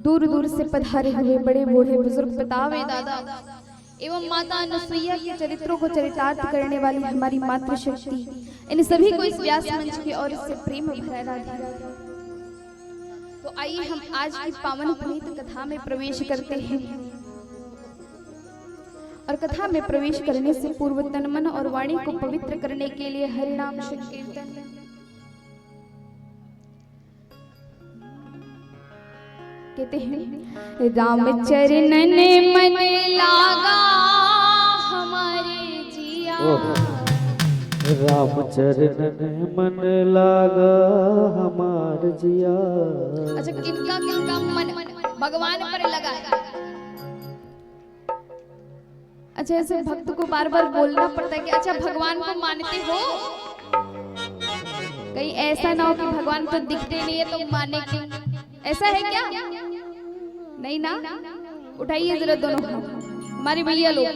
दूर दूर से पधारे हुए बड़े बूढ़े बुजुर्ग पिता व दादा एवं माता अनुसुईया के चरित्रों को चरितार्थ करने वाली हमारी मातृशक्ति, इन सभी को इस व्यास मंच की ओर से प्रेम भरा राधे राधे। तो आइए हम आज की पावन पुनीत कथा में प्रवेश करते हैं। और कथा में प्रवेश करने से पूर्व तन मन और वाणी को पवित्र करने के लिए हरिनाम संकीर्तन। कहते हैं राम चरणन मन लागा हमारे जिया। राम चरणन मन लागा हमार जिया। अच्छा, किनका किनका मन भगवान पर लगा है? अच्छा, ऐसे भक्त को बार बार बोलना पड़ता है कि अच्छा भगवान को मानते हो? कहीं ऐसा ना हो कि भगवान तो दिखते नहीं है तो माने क्यों? ऐसा है क्या? नहीं ना? उठाइए जरा दोनों हाथ, हमारे भैया लोग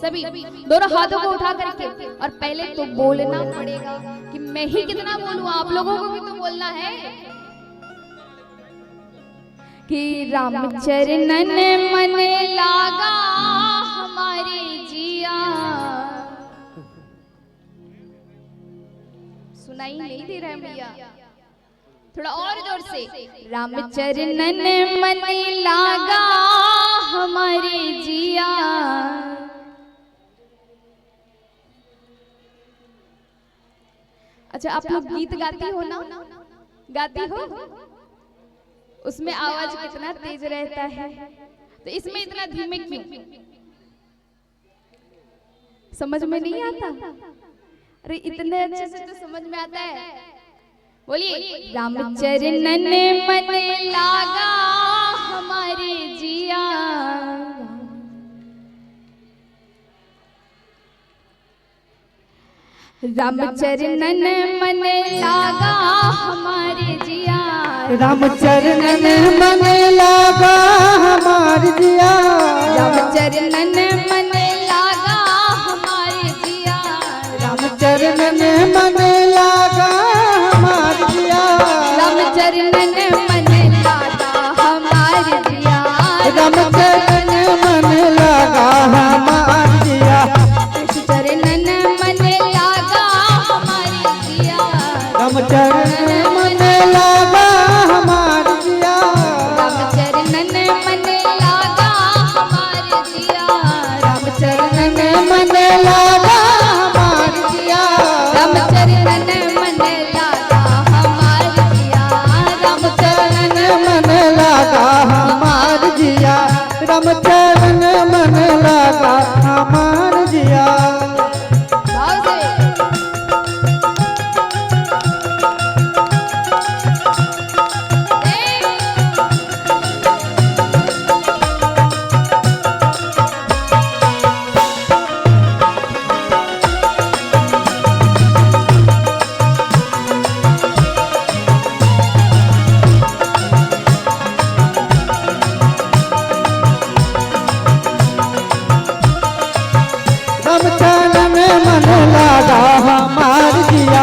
सभी दोनों हाथों को उठा करके। और पहले तो बोलना पड़ेगा कि मैं ही कितना बोलूं, आप लोगों को भी तो बोलना है कि राम चरणन मन लागा हमारे जिया। सुनाई नहीं दे रहा है भैया? थोड़ा और जोर से। राम चरणन मन लागा हमारे जिया। अच्छा, आप लोग गीत गाती हो ना? गाती हो? उसमें आवाज कितना तेज रहता है, तो इसमें इतना धीमे क्यों? समझ में नहीं आता? अरे इतने अच्छे से तो समझ में आता है। बोलिए राम चरणन मन लागा हमारे जिया। राम चरणन मन लागा हमारे जिया। राम चरणन मन लागा हमार जिया। राम चरणन मन लागा हमारे जिया। राम चरणन मन लागा हमार जिया। राम चरणन मन लागा हमारे जिया। राम चरणन मन लागा हमार जिया। चरणन मन लागा हमारे जिया। राम चरणन मन लागा हमार जिया। राम चरणन मन लागा हमारे जिया। राम चरणन मन लागा हमार जिया। राम चरणन मन लागा हमारे जिया। राम चरणन मन लागा हमार जिया। राम चरण मन लागा हमार जिया। भाव से राम चरण मन लागा हमार जिया।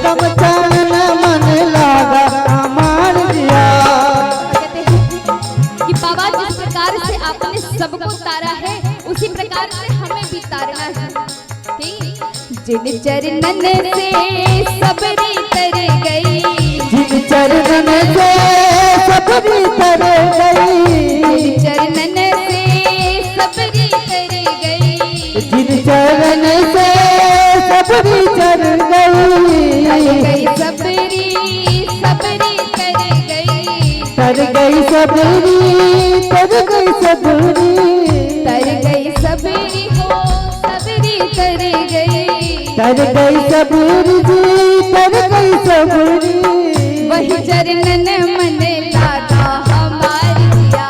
राम चरण मन लागा हमार जिया। कहते हैं कि बाबा जिस प्रकार से आपने सबको तारा है उसी प्रकार से हमें भी तारना है। ठीक? जिन चरणन से सबरी तर गई। जिन चरणन से सबरी तर गई। जिन चरणन से सबरी तर गई। जिन चरण से सबरी चर गई। सबरी सबरी तर गई। तर गई सबरी तर गई सबरी। तर गई सबरी हो सबरी तर गई। तर गई सबरी जी तर गई सबरी। वही चरणन मन लागा हमारी जिया।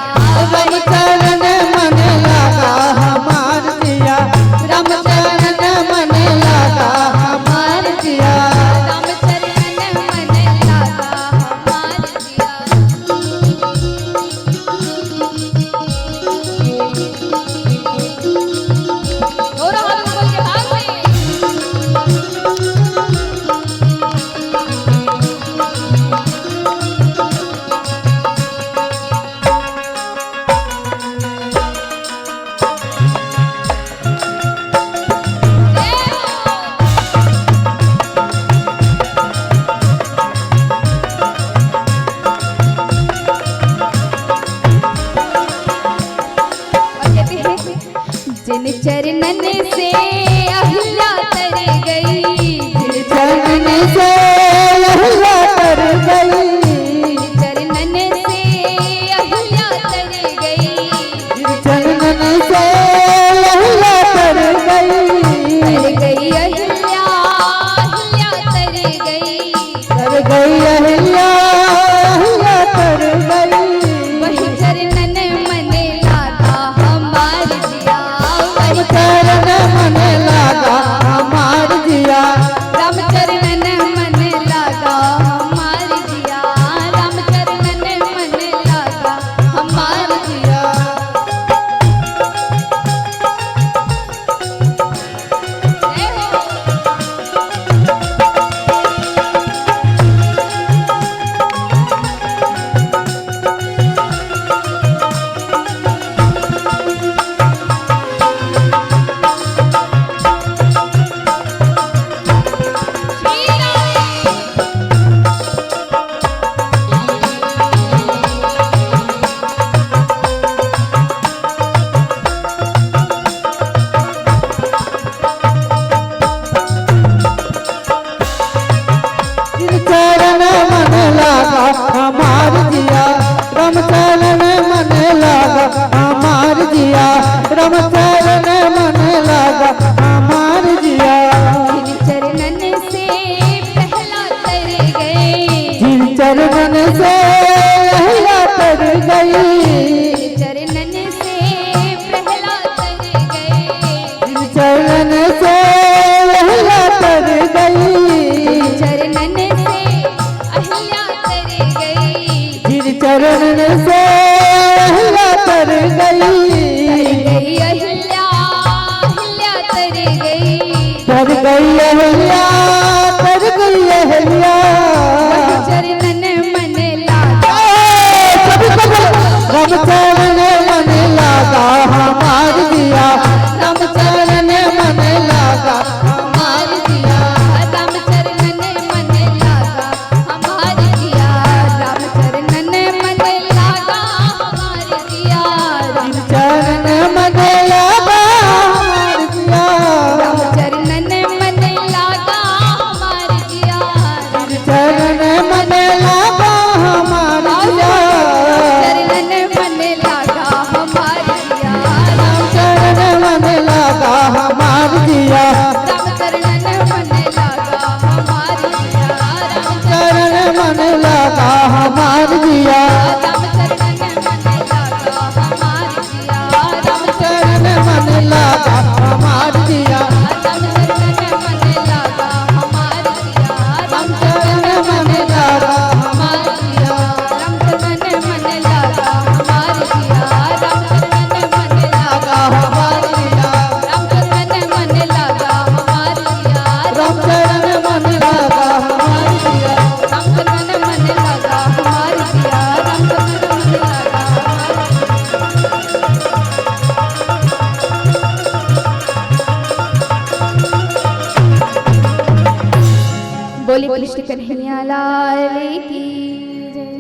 राम चरण मन लागा हमार जिया। राम चरण मन लागा हमार जिया। राम चरणन मन लागा हमारी जिया। दोनों हाथ खोल के भाव से। चरणन से अहिल्या तर गई, चरणन से अहिल्या तर गई, चरणन से अहिल्या तर गई, चरणन से अहिल्या तर गई, अहिल्या, अहिल्या तर गई, तर गई अहिल्या, अहिल्या तर गई। वही चरणन मन लागा हमार जिया, वही चरण मन लागा हमार जिया, राम चरणन मन लागा हमार जिया, राम चरणन मन लागा हमार जिया। जय हो। श्री राम। चरण मन लागा हमार जिया, राम चरण मन लागा हमार जिया, राम चरण मन लागा हमार जिया। जिन चरणन से पहला तर गए, जिन चरणन से अहिल्या तर गई, चरणन से पहला तर गए, जिन चरणन से अहिल्या तर गई, चरणन से अहिल्या तर गई, जिन चरणन से अहिल्या तर गई, अहिल्या, अहिल्या तर गई, तर गई अहिल्या, तर गई अहिल्या। चरणन मन लागा, राम चरण मन लागा हमार जिया, राम चरण मन लागा हमार जिया, राम चरणन मन लागा हमार जिया, राम चरणन मन लागा हमार जिया, राम चरण मन लागा हमार जिया, राम चरणन मन लागा हमार जिया, चरण मन लागा हमार जिया, चरणन मन लागा हमार जिया, राम चरण मन लागा हमार जिया, राम चरणन मन लागा हमार जिया, राम चरण मन लागा हमार जिया, राम चरणन मन लागा हमार जिया, राम चरण मन लागा हमार जिया, राम चरणन मन लागा हमार जिया, राम चरण मन लागा हमार जिया, राम चरणन मन लागा हमार जिया, राम चरणन मन लागा हमार जिया, राम चरणन मन लागा हमार जिया, राम चरण मन लागा हमार जिया, राम चरणन मन लागा हमार जिया, राम चरणन मन लागा हमार बोले कृष्ण कन्हैया लाल की जय,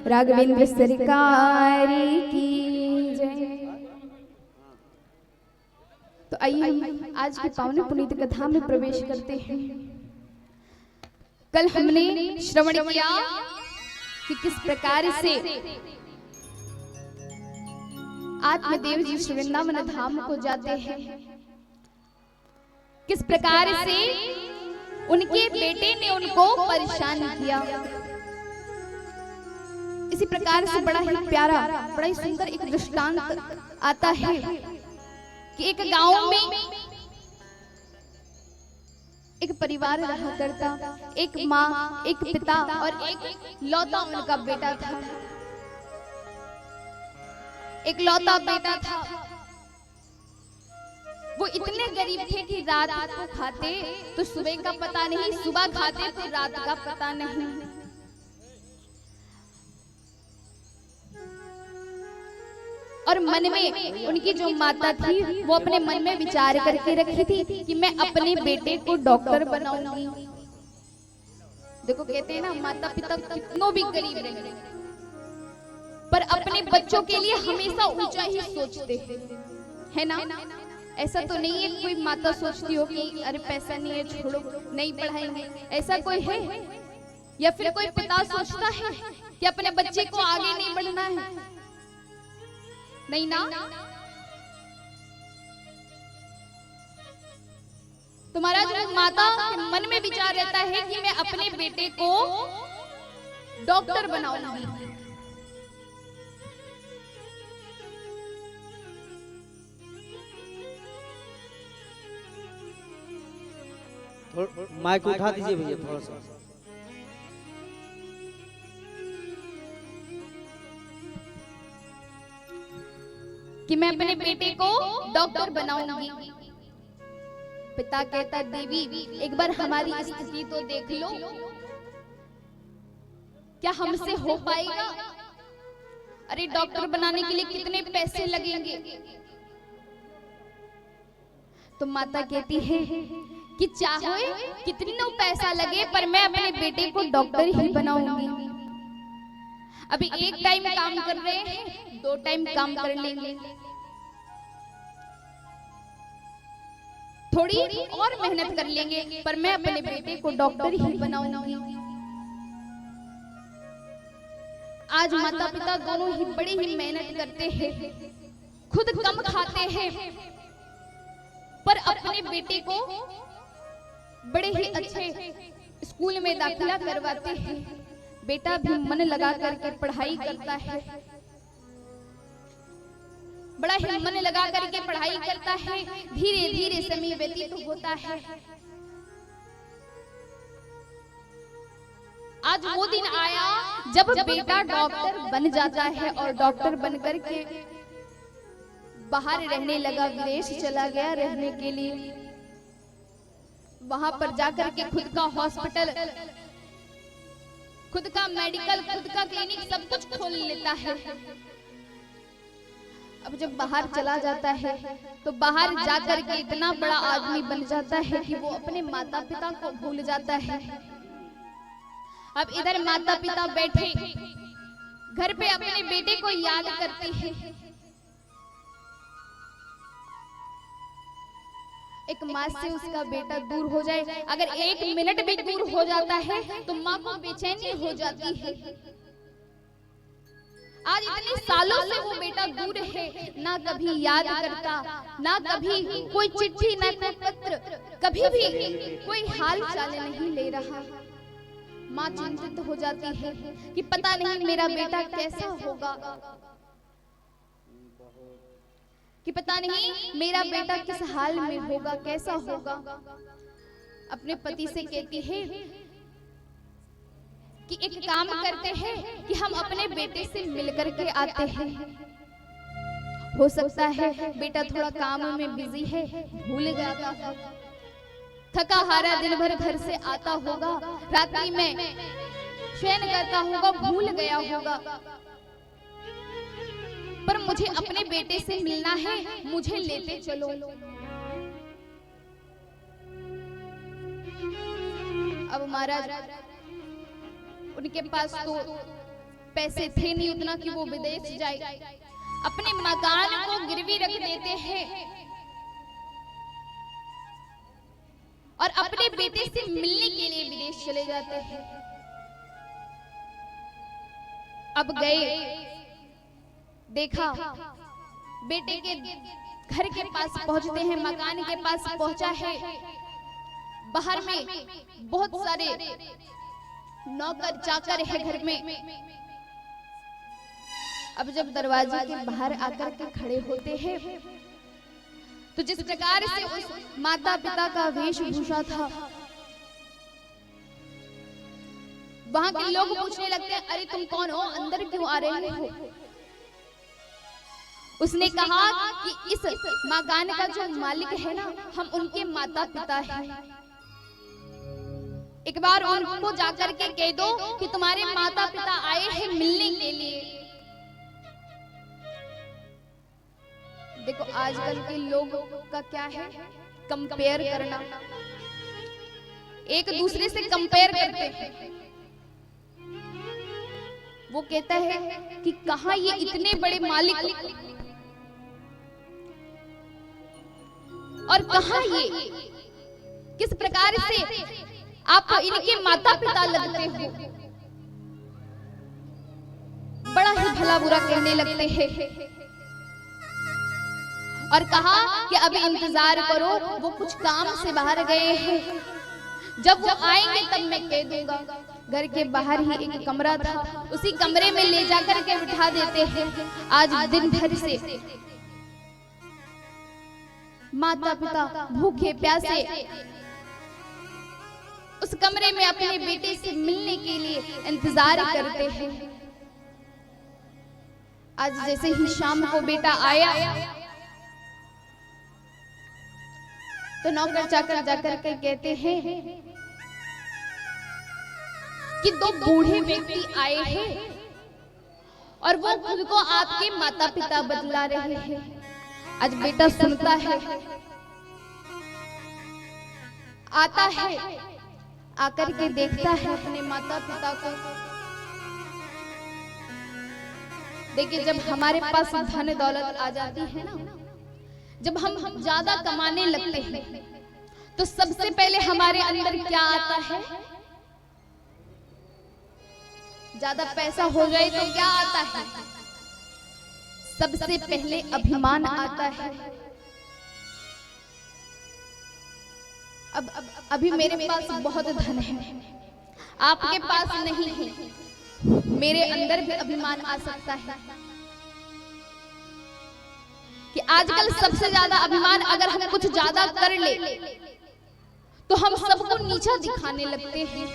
राघवेंद्र सरकार की जय। तो आइए हम आज की पावन पुनीत कथा में प्रवेश करते हैं। कल हमने श्रवण किया कि किस प्रकार से आत्मदेव जी श्री वृंदावन धाम को जाते हैं, किस प्रकार से उनके बेटे ने उनको परेशान किया। इसी प्रकार से बड़ा ही प्यारा, बड़ा ही सुंदर एक दृष्टांत आता है कि एक गांव में एक परिवार रहा करता, एक माँ, एक पिता और एक लौता उनका बेटा था। एक लौता बेटा था, वो इतने गरीब थे कि रात को खाते तो सुबह का पता नहीं, सुबह खाते तो रात का पता नहीं। और मन में उनकी जो माता थी वो अपने मन में विचार करके रखी थी कि मैं अपने बेटे को डॉक्टर बनाऊंगी। देखो कहते हैं ना, माता पिता कितनों भी गरीब रहे पर अपने बच्चों के लिए हमेशा ऊंचा ही सोचते हैं, है ना। ऐसा तो नहीं है कोई माता सोचती हो कि अरे पैसा नहीं है छोड़ो नहीं पढ़ाएंगे, ऐसा कोई है? या फिर कोई पिता सोचता है कि अपने बच्चे को आगे नहीं बढ़ना है? नहीं ना। तुम्हारा जो माता के मन में विचार रहता है कि मैं अपने बेटे को डॉक्टर बनाऊंगी, माइक उठा दीजिए भैया थोड़ा सा। कि मैं अपने बेटे को डॉक्टर बनाऊंगी। पिता कहता देवी एक बार हमारी स्थिति तो देख लो, क्या हमसे हो पाएगा? अरे डॉक्टर बनाने के लिए कितने पैसे लगेंगे? तो माता कहती है कि चाहे कितना पैसा लगे पर मैं अपने बेटे को डॉक्टर ही बनाऊंगी। अभी एक टाइम काम कर रहे हैं, 2 टाइम काम कर लेंगे, थोड़ी और मेहनत कर लेंगे, पर मैं अपने बेटे को डॉक्टर ही बनाऊंगी। आज माता पिता दोनों ही बड़ी ही मेहनत करते हैं, खुद कम खाते हैं, पर अपने बेटे को बड़े ही अच्छे स्कूल में दाखिला करवाते हैं। बेटा भी मन लगा करके पढ़ाई करता है, बड़ा ही मन लगा करके पढ़ाई करता है। धीरे धीरे समय व्यतीत होता है। आज वो दिन आया जब बेटा डॉक्टर बन जाता है और डॉक्टर बनकर के बाहर रहने लगा, विदेश चला गया रहने के लिए। वहां पर जाकर के खुद का हॉस्पिटल, खुद का मेडिकल, खुद का क्लिनिक सब कुछ खोल लेता है। अब जब बाहर चला जाता है तो बाहर जाकर के इतना बड़ा आदमी बन जाता है कि वो अपने माता पिता को भूल जाता है। अब इधर माता पिता बैठे घर पे अपने बेटे को याद करते हैं। एक माँ से उसका बेटा दूर हो जाए, अगर 1 मिनट भी दूर हो जाता है तो माँ को बेचैनी हो जाती है। आज इतने सालों से वो बेटा दूर है, ना कभी याद करता, ना कभी कोई चिट्ठी, ना कोई पत्र, कभी भी कोई हाल चाल नहीं ले रहा। माँ चिंतित हो जाती है कि पता नहीं मेरा बेटा कैसा होगा, कि पता नहीं मेरा बेटा किस हाल में होगा, कैसा होगा। अपने पति से कहती है कि एक काम करते हैं कि हम अपने बेटे से मिलकर के आते हैं। हो सकता है बेटा थोड़ा काम में बिजी है, भूल गया था, थका हारा दिन भर घर से आता होगा, रात्रि में शयन करता होगा, भूल गया होगा, पर मुझे अपने बेटे से मिलना है, मुझे लेते चलो। अब महाराज उनके पास तो पैसे थे नहीं उतना कि वो विदेश जाए, अपने मकान को गिरवी रख देते हैं और अपने बेटे से मिलने के लिए विदेश चले जाते हैं। अब गए, देखा बेटे के घर के पास पहुंचते हैं, मकान के पास पहुंचा है, बाहर में बहुत सारे नौकर चाकर है घर में। अब जब दरवाजे के बाहर आकर के खड़े होते हैं तो जिस प्रकार से उस माता पिता का वेशभूषा था, वहां के लोग पूछने लगते हैं, अरे तुम कौन हो, अंदर क्यों आ रहे हो? उसने कहा कि इस मकान का जो मालिक है ना, हम उनके माता पिता हैं। एक बार उनको जाकर के कह दो कि तुम्हारे माता पिता आए हैं मिलने के लिए। देखो आजकल के लोगों का क्या है, कंपेयर करना, एक दूसरे से कंपेयर करते हैं। वो कहता है कि कहां ये इतने बड़े मालिक, और कहा ये किस प्रकार से आप इनके माता पिता लगते हो, बड़ा ही भला बुरा कहने लगते हैं। और कहा कि अभी इंतजार करो, वो कुछ काम से बाहर गए हैं, जब वो आएंगे तब मैं कह दूंगा। घर के बाहर ही एक कमरा था, उसी कमरे में ले जाकर के बिठा देते हैं। आज दिन भर से माता पिता भूखे प्यासे उस कमरे में अपने बेटे से मिलने के लिए इंतजार करते हैं। आज जैसे ही शाम को बेटा आया तो नौकर चाकर जाकर के कहते हैं कि दो बूढ़े व्यक्ति आए हैं और वो खुद को आपके माता पिता बतला रहे हैं। आज बेटा सुनता है, आता है, आकर के देखता है अपने माता पिता को। देखिए, जब हमारे पास धन दौलत आ जाती है ना, जब हम ज्यादा कमाने लगते हैं तो सबसे पहले हमारे अंदर क्या आता है? ज्यादा पैसा हो जाए तो क्या आता है? सबसे पहले अभिमान आता है। अब अभी मेरे पास बहुत धन है, आपके पास नहीं है, मेरे अंदर भी अभिमान आ सकता है कि आजकल सबसे ज्यादा अभिमान, अगर हम कुछ ज्यादा कर ले तो हम सबको नीचा दिखाने लगते हैं।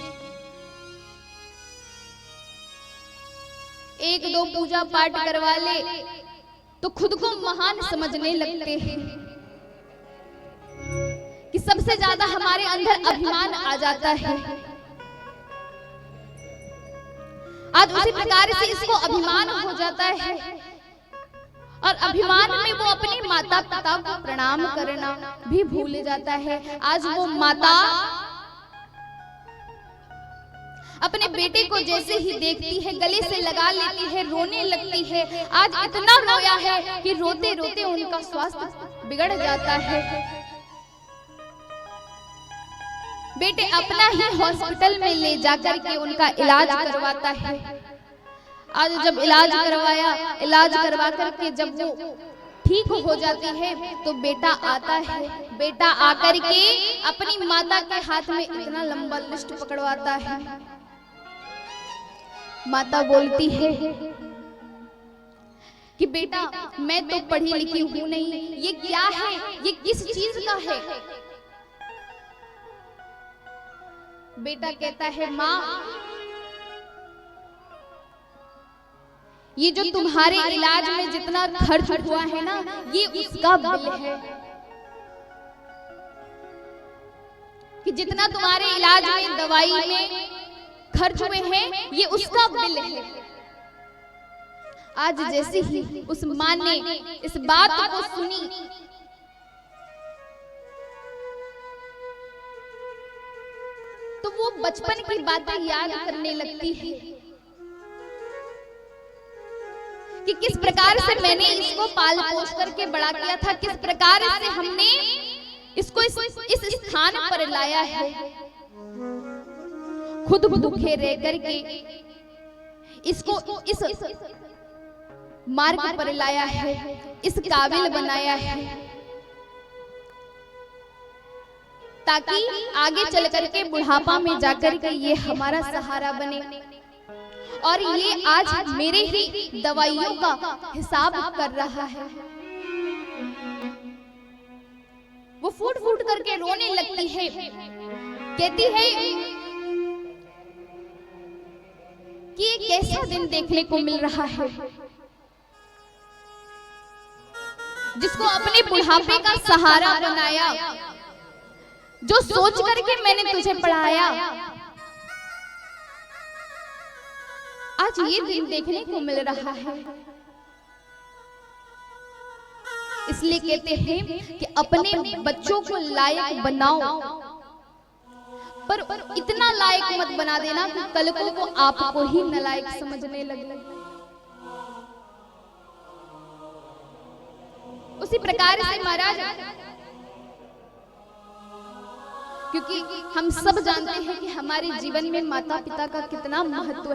एक दो पूजा पाठ करवा ले तो खुद को महान समझने लगते हैं कि सबसे ज्यादा हमारे अंदर अभिमान आ जाता है। आज उसी प्रकार से इसको अभिमान हो जाता है और अभिमान में वो अपने माता पिता को प्रणाम करना भी भूल जाता है। आज वो माता अपने बेटे को जैसे ही देखती है गले से लगा लेती है, रोने लगती है। आज इतना रोया है कि रोते रोते उनका स्वास्थ्य बिगड़ जाता है। बेटे अपना ही हॉस्पिटल में ले जाकर के उनका इलाज करवाता है। आज जब इलाज करवाया, इलाज करवा करके जब वो ठीक हो जाती है तो बेटा आता है। बेटा आकर के अपनी माता के हाथ में इतना लंबा लिस्ट पकड़वाता है। माता बोलती है कि बेटा मैं तो पढ़ी लिखी हूं नहीं, ये क्या है, ये किस चीज का है? बेटा कहता है माँ, ये जो तुम्हारे इलाज में जितना खर्च हुआ है ना, ये उसका बिल है। कि जितना तुम्हारे इलाज में दवाई में खर्च हुए हैं, ये उसका बिल है। आज जैसे ही उस माँ ने इस बात को सुनी तो वो बचपन की बातें याद करने लगती है कि किस प्रकार से मैंने इसको पाल पोस करके बड़ा किया था, किस प्रकार से हमने इसको इस स्थान पर लाया है। खुद भूखे रह करके इसको इस मार्ग पर लाया है, इस काबिल बनाया है ताकि आगे चल करके बुढ़ापा में जाकर के ये हमारा सहारा बने। और ये आज मेरे ही दवाइयों का हिसाब कर रहा है। वो फूट फूट करके रोने लगती है, कहती है कि ये कैसा दिन देखने को मिल रहा है, जिसको अपने बुढ़ापे का सहारा बनाया, जो सोच करके मैंने तुझे पढ़ाया, आज ये दिन देखने को मिल रहा है। इसलिए कहते हैं कि अपने बच्चों को लायक बनाओ, पर इतना लायक मत बना देना कि कल को वो आपको ही नालायक समझने लगे। उसी प्रकार से महाराज क्योंकि हम सब जानते हैं कि हमारे जीवन में माता पिता का कितना महत्व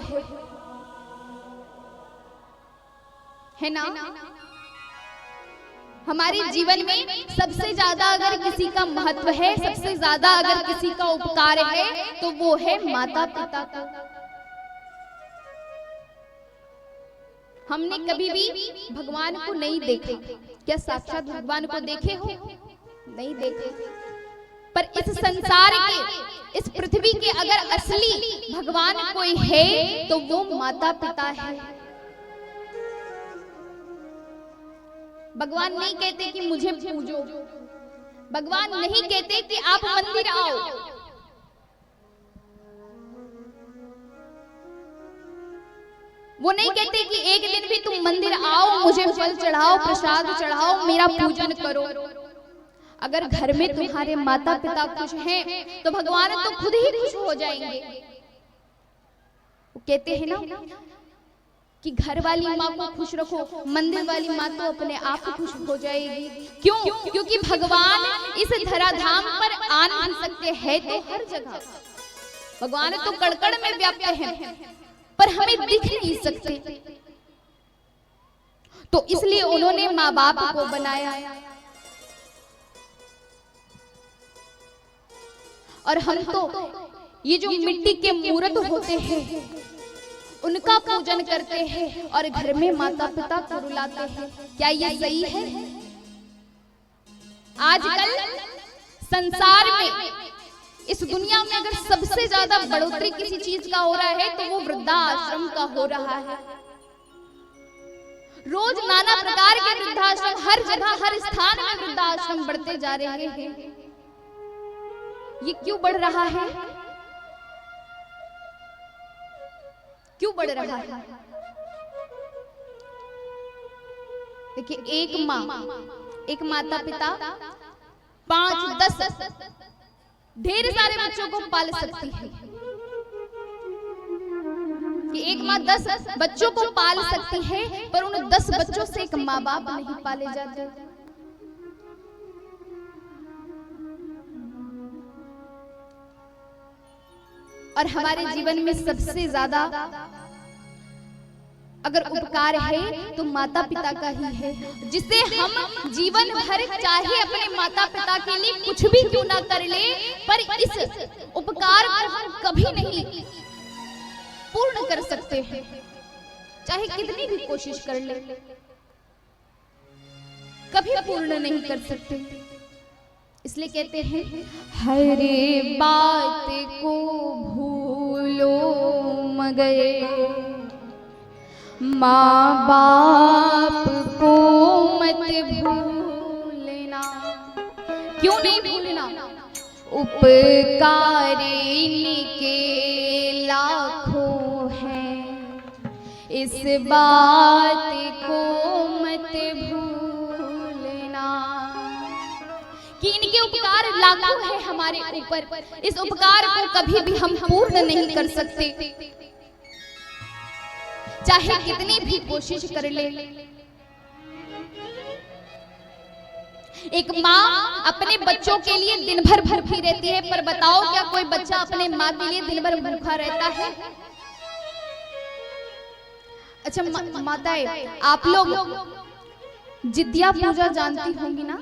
है ना। हमारे जीवन में सबसे ज्यादा अगर किसी का महत्व है, सबसे ज्यादा अगर किसी का उपकार है, तो वो है माता पिता का। हमने कभी भी भगवान को नहीं देखा, क्या साक्षात भगवान को देखे हो? नहीं देखे। पर इस संसार के, इस पृथ्वी के अगर असली भगवान कोई है तो वो माता पिता है। भगवान नहीं कहते कि मुझे पूजो, भगवान नहीं कहते कि आप मंदिर आओ, वो नहीं कहते कि एक दिन भी तुम मंदिर आओ, मुझे फल चढ़ाओ, प्रसाद चढ़ाओ, मेरा पूजन करो। अगर घर में तुम्हारे माता पिता खुश हैं तो भगवान तो खुद ही खुश हो जाएंगे। वो कहते हैं ना कि घर वाली माँ को खुश रखो, मंदिर वाली माँ तो अपने आप खुश हो जाएगी। क्यों? क्योंकि भगवान इस धराधाम पर आ नहीं सकते हैं तो हर जगह भगवान तो कण-कण में व्याप्त हैं, पर हमें दिख नहीं सकते। तो इसलिए उन्होंने माँ बाप को बनाया। और हम तो ये जो मिट्टी के मूर्त होते हैं उनका पूजन करते हैं और घर में माता पिता को रुलाते हैं। क्या ये सही है? आजकल संसार में, इस दुनिया में अगर सबसे ज्यादा बढ़ोतरी किसी चीज का हो रहा है तो वो वृद्धाश्रम का हो रहा है। रोज नाना प्रकार के वृद्धाश्रम, हर जगह हर स्थान में वृद्धाश्रम बढ़ते जा रहे हैं। ये क्यों बढ़ रहा है? क्यों बढ़ रहा है? देखिए, एक माँ, एक माता पिता 5-10 ढेर सारे बच्चों को पाल सकती है। कि एक माँ 10 बच्चों को पाल सकती है, पर उन 10 बच्चों से एक माँ बाप नहीं पाले जाते। और हमारे जीवन में सबसे ज्यादा अगर उपकार है तो माता पिता का ही है, जिसे हम जीवन भर चाहे अपने माता पिता के लिए कुछ भी क्यों ना कर ले, पर इस उपकार को हम कभी नहीं पूर्ण कर सकते हैं, चाहे कितनी भी कोशिश कर ले, कभी पूर्ण नहीं कर सकते। इसलिए कहते हैं, हरे बात को भूलो मगर माँ बाप को मत भूलना। क्यों नहीं भूलना? उपकार इनके लाखों हैं, इस बात को मत भूलना कि इनके उपकार लाखों है हमारे ऊपर। इस उपकार को कभी भी हम पूर्ण नहीं कर सकते, चाहे कितनी भी कोशिश कर ले। एक माँ अपने बच्चों के लिए दिन भर भूखी रहती है, पर बताओ क्या कोई बच्चा अपने माँ के लिए दिन भर भूखा रहता है? अच्छा माताएं, आप लोग जिद्या पूजा जानती होंगी ना?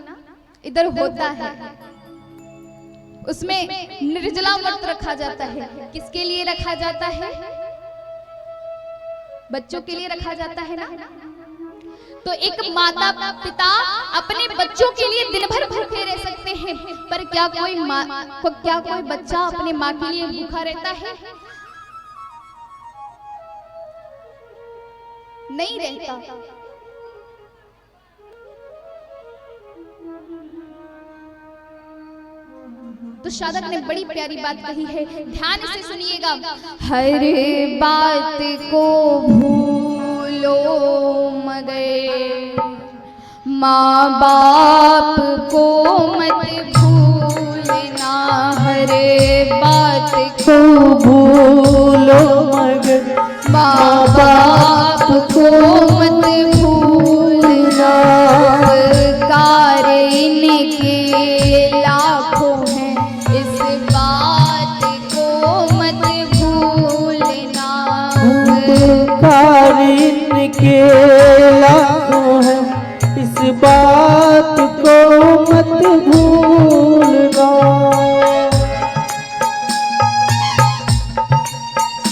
इधर होता है, उसमें निर्जला व्रत रखा जाता है। किसके लिए रखा जाता है? बच्चों के लिए रखा जाता है ना। तो एक माता पिता अपने बच्चों के लिए दिन भर भूखे रह सकते हैं, पर क्या कोई बच्चा अपने माँ के लिए भूखा रहता है? नहीं रहता। तो साधक ने बड़ी प्यारी बात कही है, ध्यान से सुनिएगा। हर बात को भूलो मगर माँ बाप को मत भूलना। हर बात को भूलो मगर माँ बाप को मत भूलना। उपकार इनके लाखों हैं, इस के लाखों हैं, इस बात को मत भूलना।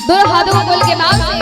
दोनों हाथों को खोल के भाव से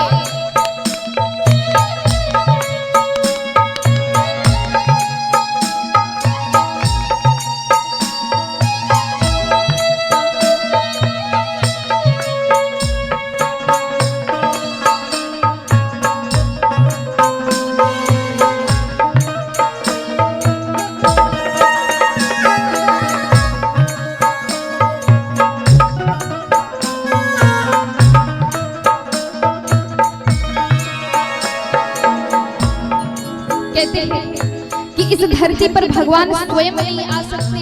कहते हैं कि इस धरती पर भगवान स्वयं नहीं आ सकते,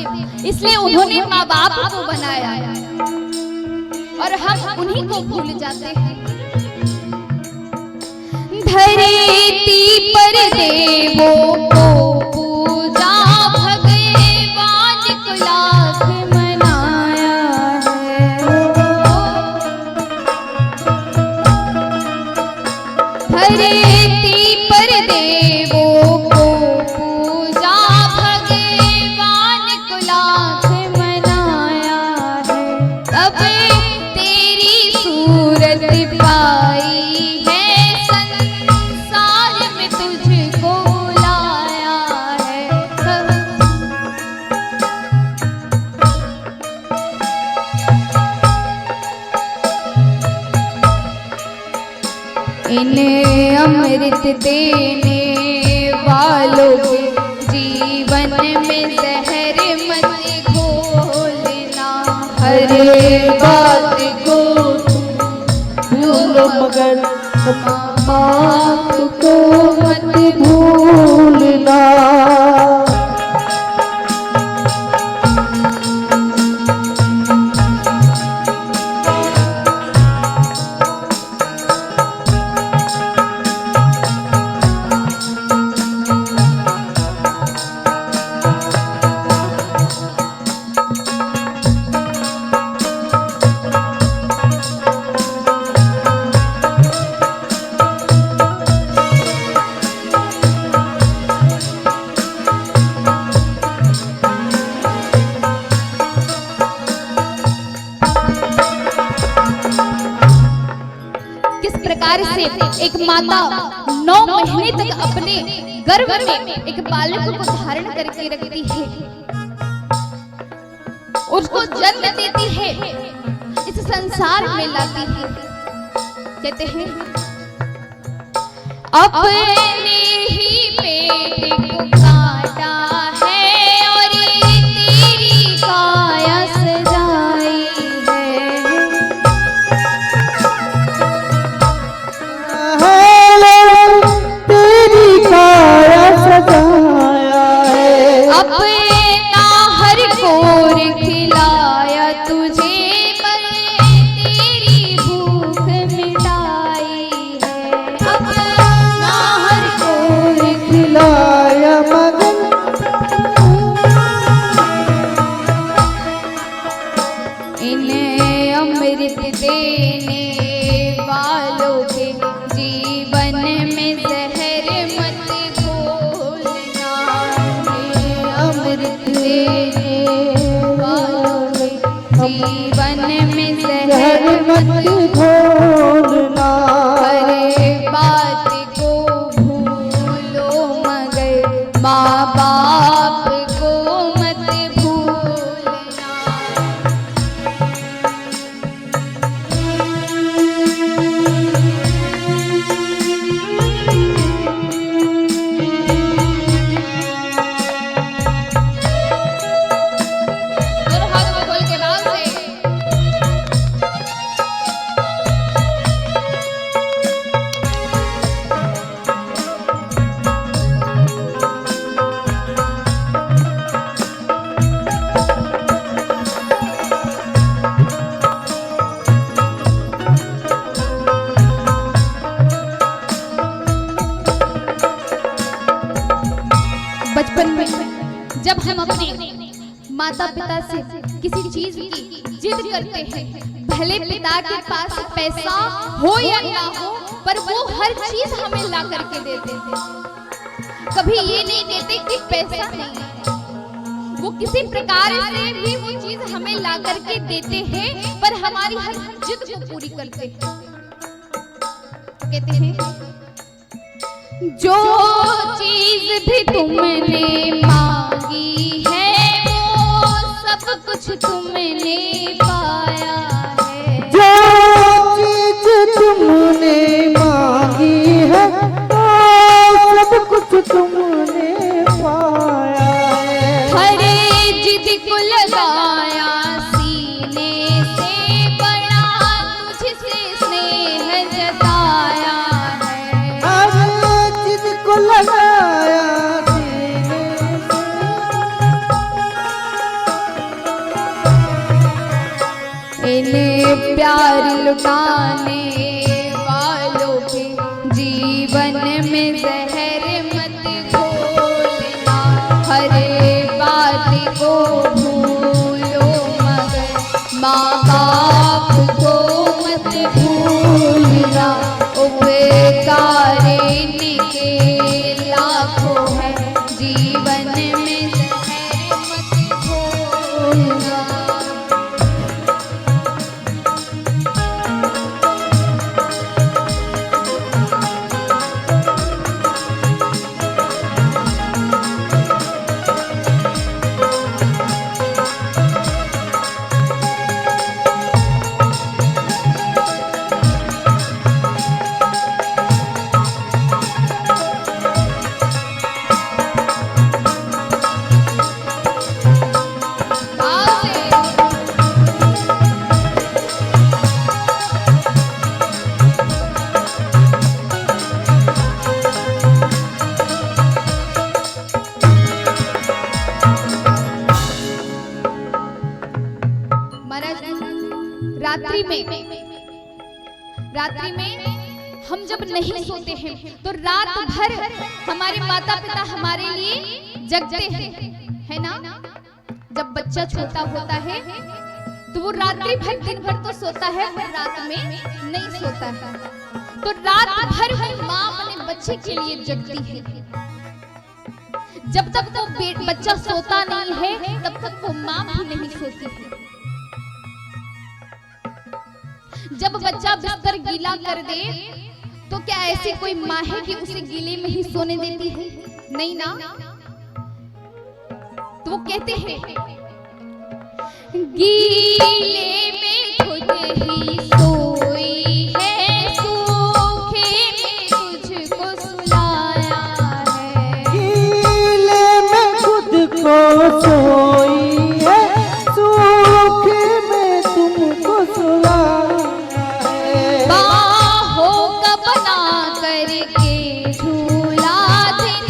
इसलिए उन्होंने माँ बाप को बनाया और हम उन्हीं को भूल जाते हैं। धरती पर देवों को पूजा भगवान को लाख मनाया है। धरती पर देवों को पूजा भगवान को लाख मनाया है। तब तेरी सूरत पाई है, संसार में तुझको बुलाया है। इन्हें अमृत देने वालों के जीवन में जहर मत घोलना। हर बात को भूलो मगर बात को मत भूलना। प्रकार से एक माता 9 महीने तक अपने गर्भ में एक बालक को धारण करके रखती है, उसको जन्म देती है, इस संसार में लाती है। कहते हैं अपने ही पेट को काटा है और तेरी काया सजाई है। तेरी काया सजाया है। अपना हर कोर खिलाया तुझे, पर तेरी भूख मिटाई है। अपना हर कोर खिलाया मगन इन्हें अमृत देने वालों के जीवन में जहर मत घोलना। अमृत देने वालों के जीवन में जहर जहर मत घोलना। हर बात को भूलो मगर माँ बाप को मत भूलना। दोनों हाथों को खोल के भाव से बचपन में जब हम अपने माता पिता से किसी चीज की जिद करते हैं, भले पिता के पास पैसा हो या ना हो, पर वो हर चीज हमें ला करके देते हैं। कभी ये नहीं कहते कि पैसा नहीं है, वो किसी प्रकार से भी वो चीज हमें ला करके देते हैं, पर हमारी हर जिद को पूरी करते हैं। कहते हैं जो चीज भी तुमने मांगी है वो सब कुछ तुमने पाया है। जो चीज तुमने मांगी है वो सब कुछ तुमने पाया है। हरे जिद को लगाया सीने से, बड़ा तुझसे स्नेह जताया है। हरे जिद को लगाया सीने से। इन्हें प्यार लुटाने वालों के जीवन में जहर मत घोलना। हरे बात को भूलो मगर माँ बाप को मत भूलना। उपकार इनके लाखों है, जीवन में जहर मत घोलना। रात्रि में हम जब नहीं सोते हैं तो रात भर हमारे माता पिता हमारे लिए जगते हैं, है ना। जब बच्चा छोटा होता है तो वो रात्रि भर दिन भर तो सोता है पर रात में नहीं सोता है। तो रात भर वो माँ अपने बच्चे के लिए जगती है। जब तक वो बच्चा सोता नहीं है तब तक वो माँ भी नहीं सोती है। जब बच्चा बिस्तर गीला कर दे तो क्या ऐसी कोई माँ है कि उसे गीले में ही सोने देती है? नहीं ना। तो वो कहते हैं गीले में खुद ही सोई है, सूखे में तुझको सुलाया है। गीले में खुद को सोई है, सूखे में तुमको सुलाया। बाहों का बना करके झूला दिन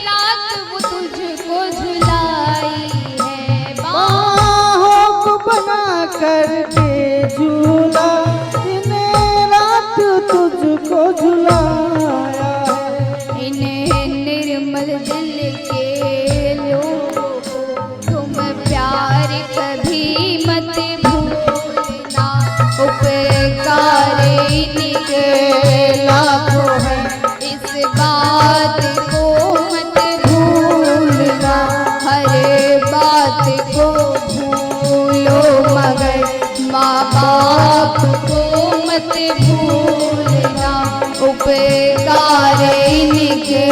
रात वो तुझको झुलाई है। बाहों को बना करके झूला दिन रात तुझको झुलाया है। इन्हें निर्मल दिल के लोगों को तुम प्यार कभी मत भूलना। उपकार इनके लाखों है, इस बात को मत भूलना। हर बात को भूलो मगर माँ बाप को मत भूलना। उपकार इनके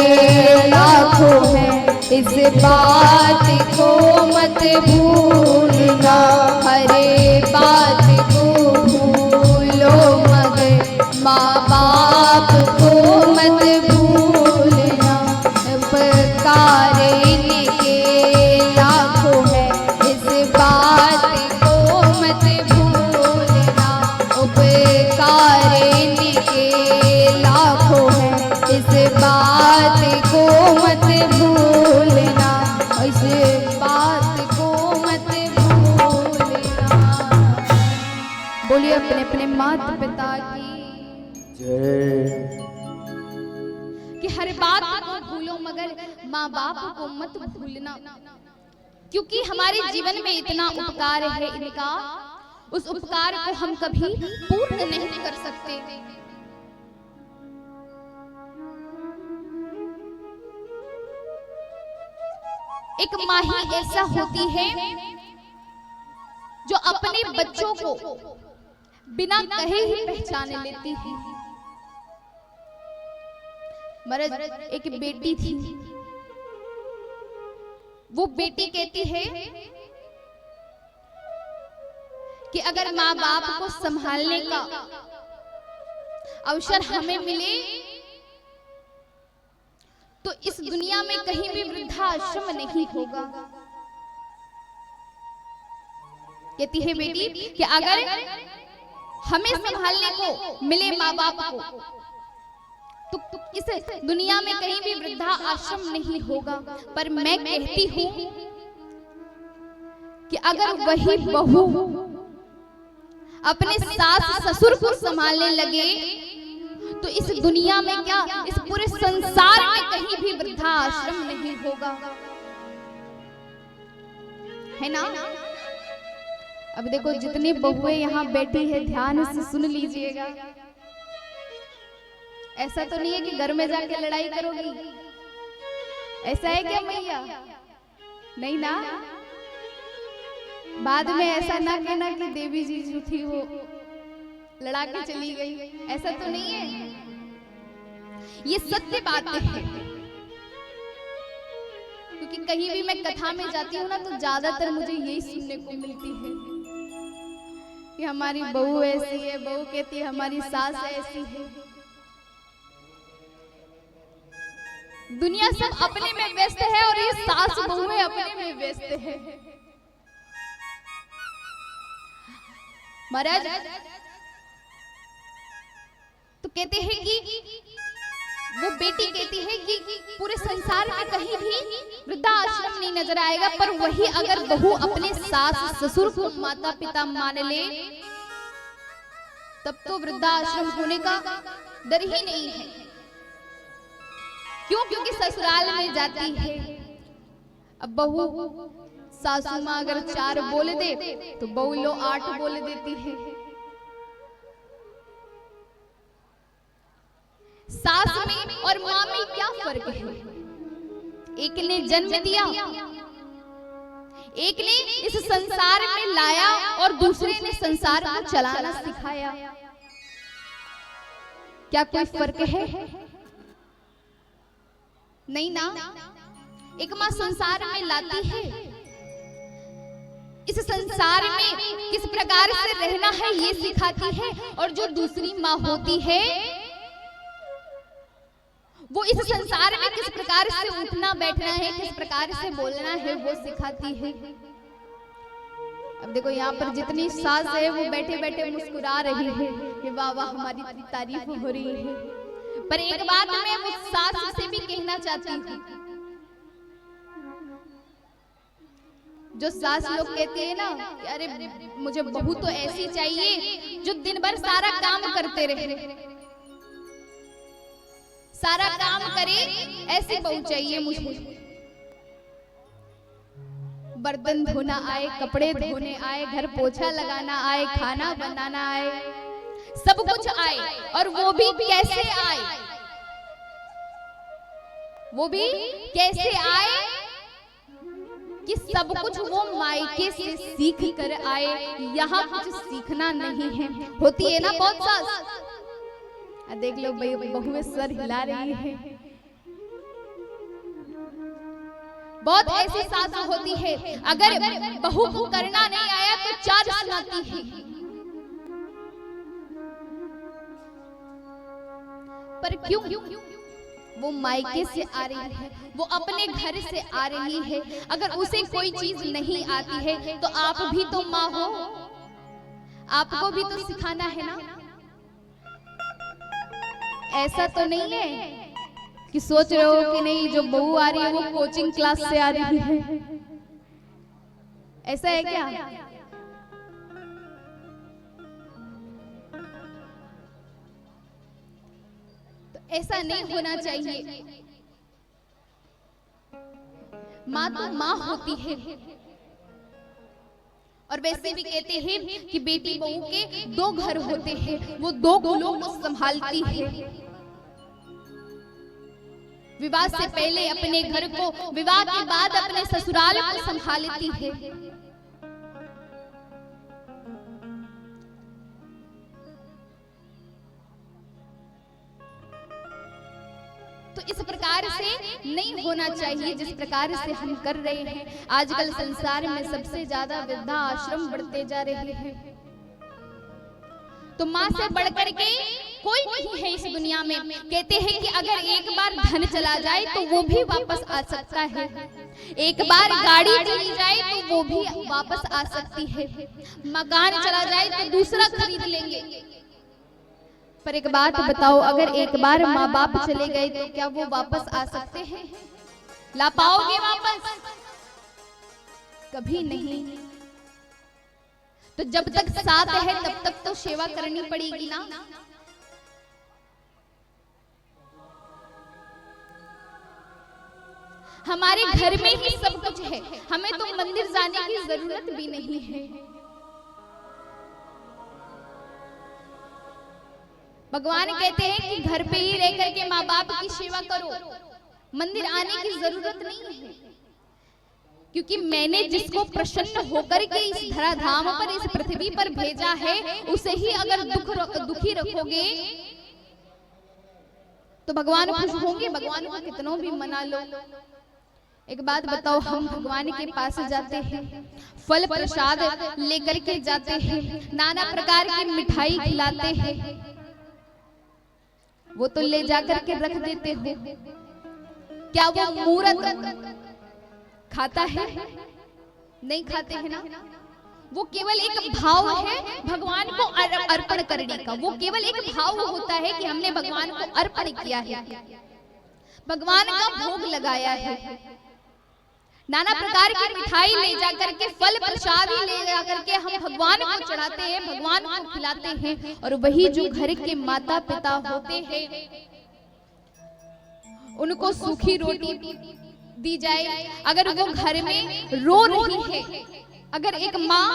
लाखों है, इस बात को मत भूलना। हर बात को भूलो मगर माँ बाप को मत भूलना। उपकार इनके लाखों है, इस बात को मत भूलना। उपकार इनके लाखों है, इस बात को मत भूलना। इस बात को मत भूलना। बोलिए अपने अपने माता पिता की जय। कि हर बात को भूलो मगर माँ बाप को मत भूलना, क्योंकि हमारे जीवन में इतना उपकार है इनका, उस उपकार को हम कभी पूर्ण नहीं कर सकते। एक माँ ही ऐसा होती है जो अपने बच्चों को बिना कहे ही पहचान लेती है। महाराज एक बेटी थी, वो बेटी कहती है कि अगर माँ बाप को संभालने का अवसर हमें मिले तो इस दुनिया में कहीं भी वृद्धाश्रम नहीं होगा। कहती है बेटी कि अगर हमें संभालने को मिले माँ बाप को तो इस दुनिया में कहीं भी वृद्धा आश्रम नहीं होगा। पर मैं कहती हूं कि अगर वही बहू अपने सास ससुर को संभालने लगे तो इस दुनिया में क्या, इस पूरे संसार में कहीं भी वृद्धा आश्रम नहीं होगा, है ना। अब देखो जितनी बहुएं यहाँ बैठी है ध्यान से सुन लीजिएगा। ऐसा तो नहीं है कि घर में जाके लड़ाई करोगी, ऐसा है क्या मैया? नहीं ना। बाद में ऐसा ना कहना कि देवी जी जो थी वो लड़ा के चली गई, ऐसा तो नहीं है। ये सत्य बात है, क्योंकि कहीं भी मैं कथा में जाती हूँ ना तो ज्यादातर मुझे यही सुनने को मिलती है कि हमारी बहू ऐसी है, बहू कहती है हमारी सास ऐसी है। दुनिया सब अपने में व्यस्त है और ये सास बहुएं अपने में व्यस्त है। महाराज तो कहते हैं कि वो बेटी कहती है कि पूरे संसार में कहीं भी वृद्धा आश्रम नहीं नजर आएगा, पर वही अगर बहू अपने सास ससुर को माता पिता मान ले तब तो वृद्धा आश्रम होने का डर ही नहीं है। क्यों? क्योंकि ससुराल में जाती है, अब बहू सासू माँ अगर 4 बोल दे तो बहू लो 8 बोल देती है। सास में और माँ में क्या फर्क है? एक ने जन्म दिया, एक ने इस संसार में लाया और दूसरे ने संसार को चलाना सिखाया। क्या कोई फर्क है? नहीं ना। एक माँ संसार में लाती है, इस संसार में किस प्रकार से रहना है ये सिखाती है, और जो दूसरी माँ होती है वो इस संसार में किस प्रकार से उठना बैठना है, किस प्रकार से बोलना है वो सिखाती है। अब देखो यहाँ पर जितनी सास है वो बैठे बैठे मुस्कुरा रही है कि वाह वाह हमारी तारीफ हो रही है। पर एक बात मैं उस सास से भी कहना चाहती हूँ, जो सास लोग कहती है ना कि अरे मुझे बहू तो ऐसी चाहिए जो दिन भर सारा काम करते रहे, सारा काम करे, ऐसी बहू चाहिए मुझे। बर्तन धोना आए, कपड़े धोने आए, घर पोछा लगाना आए, खाना बनाना आए, सब कुछ आए, और वो भी कैसे आए, वो भी कैसे आए कि सब कुछ वो मायके से सीख कर आए। यहाँ कुछ सीखना नहीं है। होती है ना बहुत सास, देख लो भाई बहू में सर हिला रही है। बहुत ऐसी सास होती है अगर बहू को करना नहीं आया तो 4 सुनाती है। पर क्यों? वो मायके से आ रही है, वो अपने घर से आ रही है। अगर उसे कोई चीज नहीं आती है तो आप भी तो माँ हो, आपको भी तो सिखाना है ना। ऐसा तो नहीं है कि सोच रहे हो कि नहीं जो बहू आ रही है वो कोचिंग क्लास से आ रही है, ऐसा है क्या? तो ऐसा नहीं होना चाहिए। माँ तो माँ होती है, और वैसे भी कहते हैं कि बेटी बहू के 2 घर होते हैं, वो 2 कुलों को संभालती है। विवाह से पहले अपने घर को, विवाह के बाद अपने ससुराल को संभालती है। तो इस प्रकार से नहीं होना चाहिए जिस प्रकार से हम कर रहे हैं। आजकल संसार में सबसे ज्यादा वृद्धा आश्रम बढ़ते जा रहे हैं। तो माँ से बढ़कर के कोई नहीं है इस दुनिया में। कहते हैं कि अगर एक बार धन चला जाए तो वो भी वापस आ सकता है, एक बार गाड़ी चली जाए तो वो भी वापस आ सकती है, मकान चला जाए तो दूसरा खरीद लेंगे। पर एक बात बताओ, अगर एक बार माँ बाप चले गए तो क्या वो वापस आ सकते हैं? ला पाओगे वापस? कभी नहीं। तो जब तक साथ है तब तक तो सेवा करनी पड़ेगी ना। हमारे घर में ही सब कुछ है, हमें तो मंदिर जाने की जरूरत भी नहीं है। भगवान कहते हैं कि घर पे ही रह करके माँ बाप की सेवा करो, मंदिर आने की जरूरत नहीं है। क्योंकि मैंने जिसको प्रसन्न होकर के इस धराधाम पर, इस पृथ्वी पर भेजा है, उसे ही अगर दुखी रखोगे तो भगवान खुश होंगे। भगवान को कितनों भी मना लो। एक बात बताओ, हम भगवान के पास जाते हैं, फल प्रसाद लेकर के जाते हैं, नाना प्रकार की मिठाई खिलाते हैं, वो तो ले जाकर के रख देते हो। क्या वो मूर्त खाता है? नहीं खाते हैं ना। वो केवल एक भाव है भगवान को अर्पण करने का। वो केवल एक भाव होता है कि हमने भगवान को अर्पण किया है, भगवान का भोग लगाया है। नाना प्रकार की मिठाई ले जाकर के, फल प्रसाद ही ले जाकर के हम भगवान को चढ़ाते हैं, भगवान को खिलाते हैं। और वही जो घर के माता पिता होते हैं उनको सूखी रोटी दी जाए। अगर वो घर में रो रही है, अगर एक माँ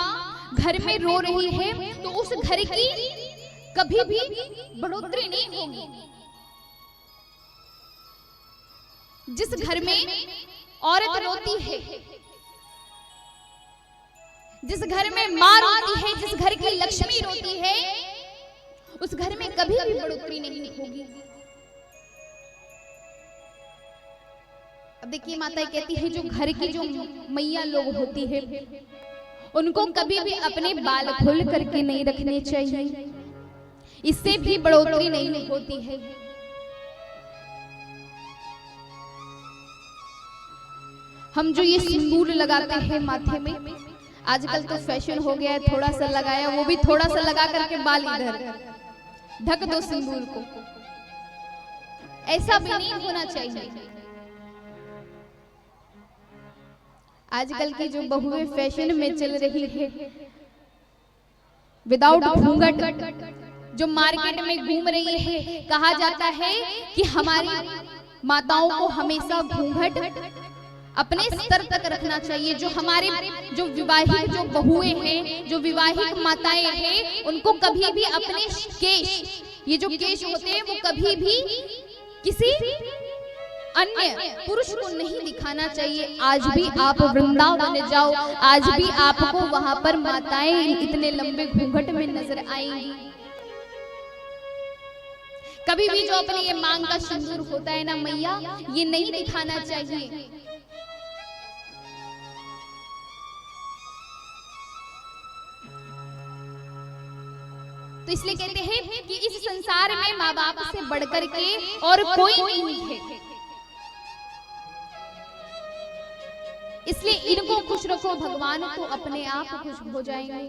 घर में रो रही है तो उस घर की कभी भी बढ़ोतरी नहीं होगी। जिस घर में औरत रोती है, जिस घर में माँ रोती है, जिस घर की लक्ष्मी रोती है, उस घर में कभी भी बढ़ोतरी नहीं होगी। अब देखिए, माता कहती है जो घर की जो मैया लोग होती है उनको कभी भी अपने बाल खोल करके नहीं रखने चाहिए, इससे भी बढ़ोतरी नहीं होती है। हम जो ये सिंदूर लगाते हैं माथे में, आजकल तो फैशन हो गया है, थोड़ा सा लगाया, वो भी थोड़ा सा लगा करके बाल इधर ढक दो सिंदूर को। ऐसा भी नहीं होना चाहिए। आजकल की जो बहुएं फैशन में चल रही है, विदाउट घूंघट जो मार्केट में घूम रही है, कहा जाता है कि हमारी माताओं को हमेशा घूंघट अपने स्तर तक रखना चाहिए। जो हमारे जो विवाहित जो बहुएं हैं, जो विवाहित माताएं हैं, उनको कभी भी अपने केश, ये जो केश होते हैं, वो कभी भी किसी अन्य पुरुष को नहीं दिखाना चाहिए। आज भी आप वृंदावन जाओ, आज भी आपको वहां पर माताएं इतने लंबे घूंघट में नजर आएंगी। कभी भी जो अपने ये मांग का सिंदूर होता है ना मैया, ये नहीं दिखाना चाहिए। तो इसलिए कहते हैं कि इस संसार में माँ बाप से बढ़कर के और कोई नहीं है, इसलिए इनको खुश रखो, भगवान तो अपने आप खुश हो जाएंगे।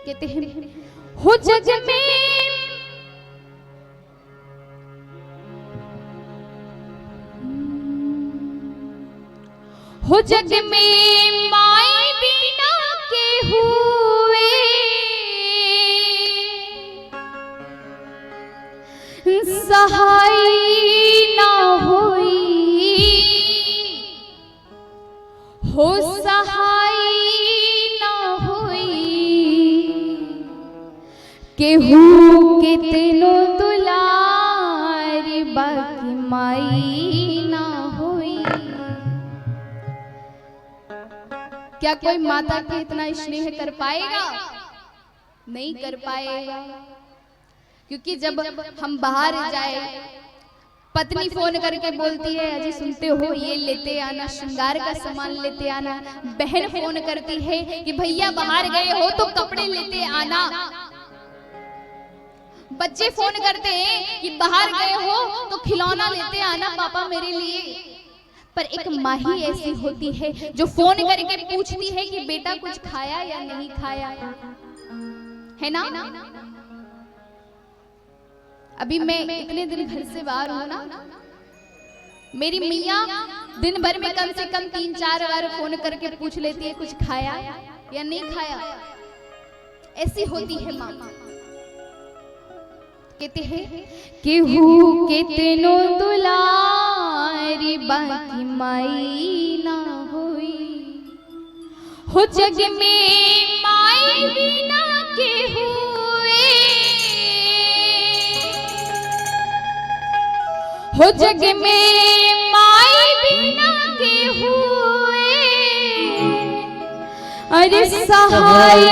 कहते हैं हो जग में हो जग में माए बिना के हुए सहाय ना होई, हो सहाय ना होई। केहू के तेनो दुलार बाकी माई ना होई। क्या कोई माता के इतना स्नेह कर पाएगा? नहीं कर पाएगा। क्योंकि जब हम बाहर जाए, पत्नी फोन करके बोलती है अजी सुनते हो ये लेते आना, श्रृंगार का सामान लेते आना। बहन फोन करती है कि भैया बाहर गए हो तो कपड़े लेते आना। बच्चे फोन करते हैं कि बाहर गए हो तो खिलौना लेते आना पापा मेरे लिए। पर एक माँ ही ऐसी होती है जो फोन करके पूछती है कि बेटा कुछ खाया या नहीं खाया, है ना? अभी मैं इतने दिन घर से बाहर हूं ना, मेरी मियाँ दिन भर में कम से कम 3-4 बार फोन करके पूछ लेती है कुछ खाया या नहीं खाया। ऐसी होती है माँ। कहते हैं केहू के तेनो दुलारी बाकी माई ना होई। हो जग में माई बिना के हुए, हो जग में माई बिना के हुए। अरे सहाय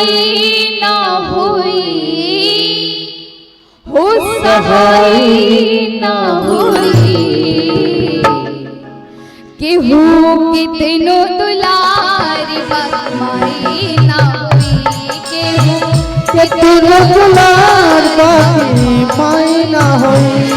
ना होई, हो सहाय ना होई। केहू के तेनो दुलारी बाकी माई ना होई। केहू के तेनो दुलार बाकी माई ना होई।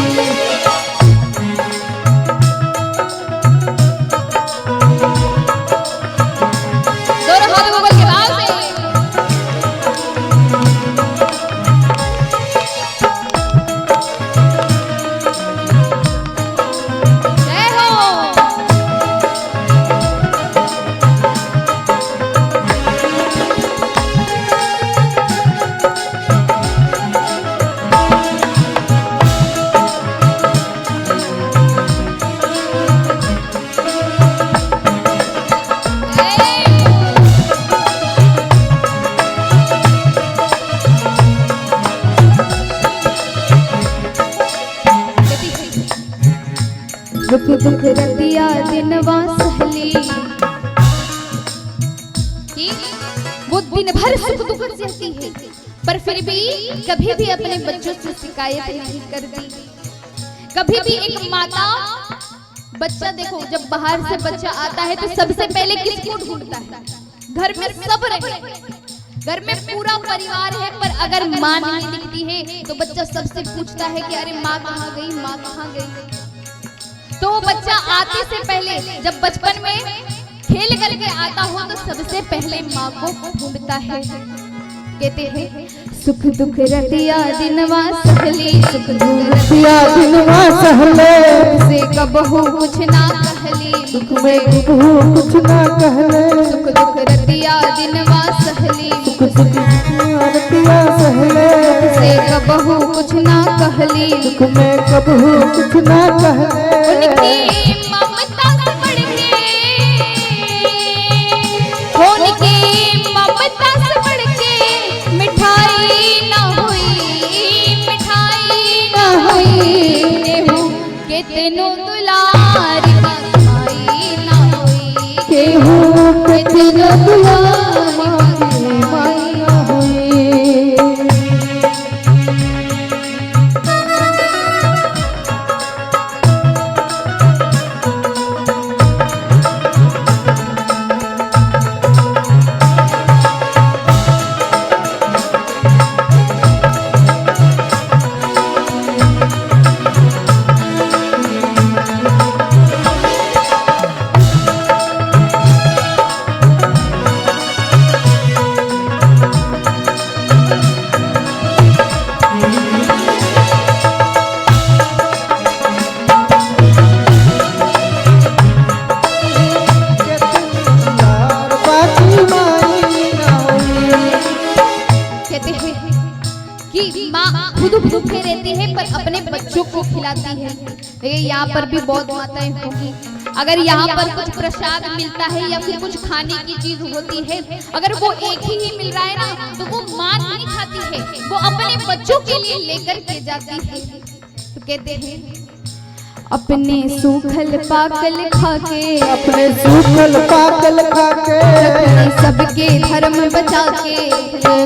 दुख दुख रतिया दिनवा सहली, वो दिन भर सुख दुख सहती है, पर फिर भी कभी भी अपने बच्चों से शिकायत नहीं करती। कभी भी एक माता, बच्चा देखो जब बाहर से बच्चा आता है तो सबसे पहले किसको ढूंढता है? घर में सब रहे, घर में पूरा परिवार है, पर अगर माँ नहीं दिखती है तो बच्चा सबसे पूछता है कि अरे माँ कहाँ गई, माँ कहाँ गई। तो बच्चा आते से पहले जब बचपन में खेल करके आता हो तो सबसे पहले माँ को ढूंढता है। कहते हैं सुख दुख रतिया दिनवा सहली, सुख दुख रतिया दिनवा सहले। से कबहू कुछ ना कहली, दुख में कबहू कुछ ना कहले। सुख दुख रतिया दिनवा सहली, सुख दुख रतिया सहले। से कबहू कुछ ना कहली, दुख में कबहू कुछ ना कहले। उनकी ममता से बढ़ के, उनकी ममता से बढ़ के मिठाई ना हुई, मिठाई ना हुई। केहू के तेनो दुलारी माई ना हुई। केहू के तेनो दुलारी माई ना हुई। खुद भूखे रहती है पर अपने बच्चों को खिलाती है। देखिए यहाँ पर भी बहुत माताएं होंगी, अगर यहाँ पर कुछ प्रसाद मिलता है या फिर कुछ खाने की चीज होती है, अगर वो एक ही मिल रहा है ना तो वो मां नहीं खाती है, वो अपने बच्चों के लिए लेकर के जाती है। तो कहते हैं अपने सूखल पाकल खाके, अपने सूखल पाकल खाके, सबके धर्म बचा के,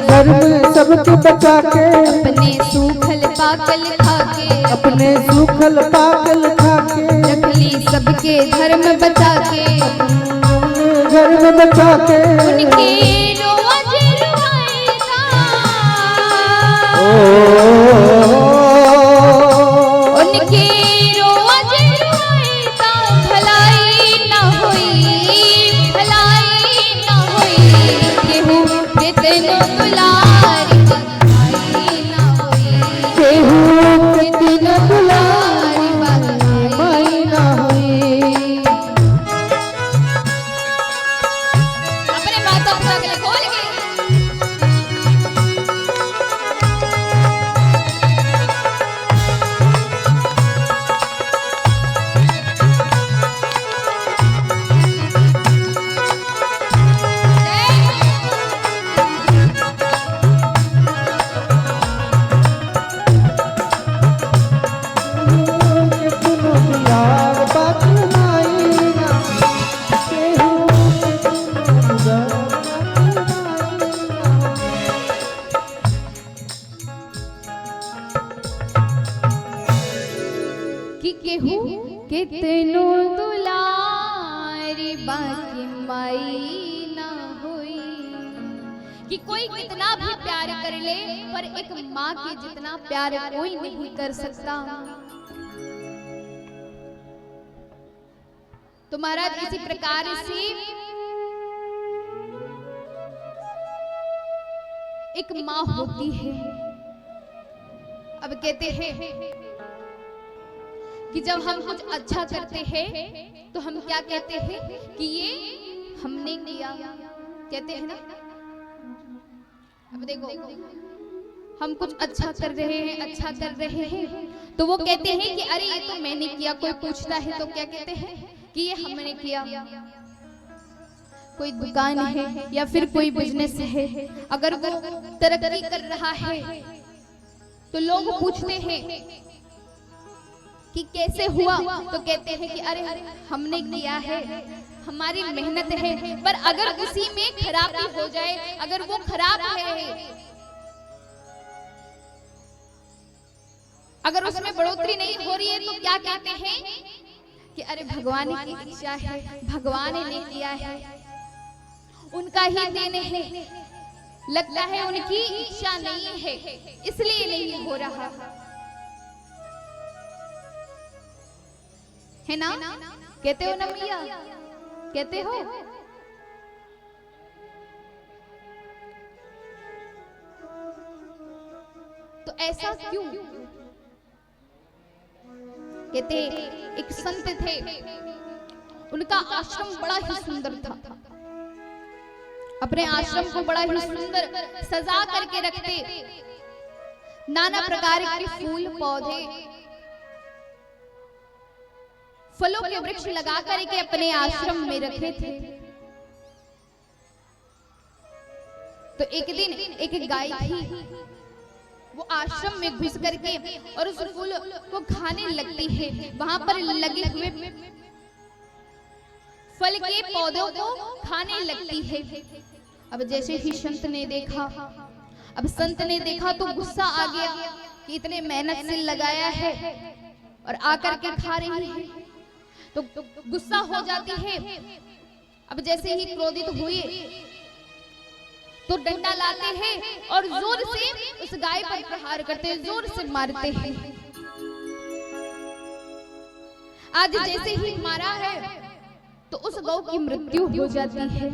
घर में सबके बचा के, अपने सूखल पाकल खाके, अपने सूखल पाकल खाके, रख ली सबके धर्म बचा के, घर में बचा के, उनके रोज रुआएगा, उनके रोज रुआएगा, भलाई न हुई, भलाई न हुई, केहू कितनो दुलारी बधाई न हुई, केहू कितनो दुलारी बधाई न हुई। अपने माता पिता के लिए खोल के कितनो दुलार बाकी नाई ना, केहू कितनो दुलार बाकी नाई ना। कि केहू कितनो दुलारी बाकी माई ना हुई, कि कोई कितना भी प्यार कर ले पर एक माँ के जितना प्यार कोई नहीं कर सकता। तो महाराज इसी प्रकार से एक माँ होती है। अब कहते हैं कि जब हम कुछ अच्छा करते हैं तो हम क्या कहते हैं कि ये हमने किया, कहते हैं ना। अब देखो हम कुछ अच्छा कर रहे हैं, अच्छा कर रहे हैं तो वो कहते हैं कि अरे ये तो मैंने किया। कोई पूछता है तो क्या कहते हैं कि ये हमने किया। कोई दुकान है या फिर कोई बिजनेस है, अगर वो तरक्की कर रहा है तो लोग पूछते हैं कि कैसे हुआ, तो कहते हैं कि अरे हमने किया है, हमारी मेहनत है। पर अगर उसी में खराबी हो जाए, अगर वो खराब है, अगर उसमें बढ़ोतरी नहीं हो रही है तो क्या कहते हैं कि अरे भगवान की इच्छा है, भगवान ने किया है, उनका ही देन है, लगता है उनकी इच्छा नहीं है इसलिए नहीं हो रहा है ना। कहते हो ना भैया, कहते हो। तो ऐसा क्यों? कहते एक संत थे, उनका आश्रम बड़ा ही सुंदर था। अपने आश्रम को बड़ा ही सुंदर सजा करके रखते, नाना प्रकार के फूल पौधे फलों के वृक्ष लगा करके अपने आश्रम में रखे थे। तो एक दिन एक गाय थी, वो आश्रम में घुस करके और उस फूल को खाने लगती है। वहां पर लगे हुए फल के पौधों को खाने लगती है। अब जैसे ही संत ने देखा, अब संत ने देखा तो गुस्सा आ गया कि इतने मेहनत से लगाया है और आकर के खा रही है, तो गुस्सा हो जाती है। अब जैसे ही क्रोधित हुए तो डंडा लाते हैं और जोर से उस गाय पर प्रहार करते हैं, जोर से मारते हैं। आज जैसे ही मारा है तो उस गौ की मृत्यु हो जाती है।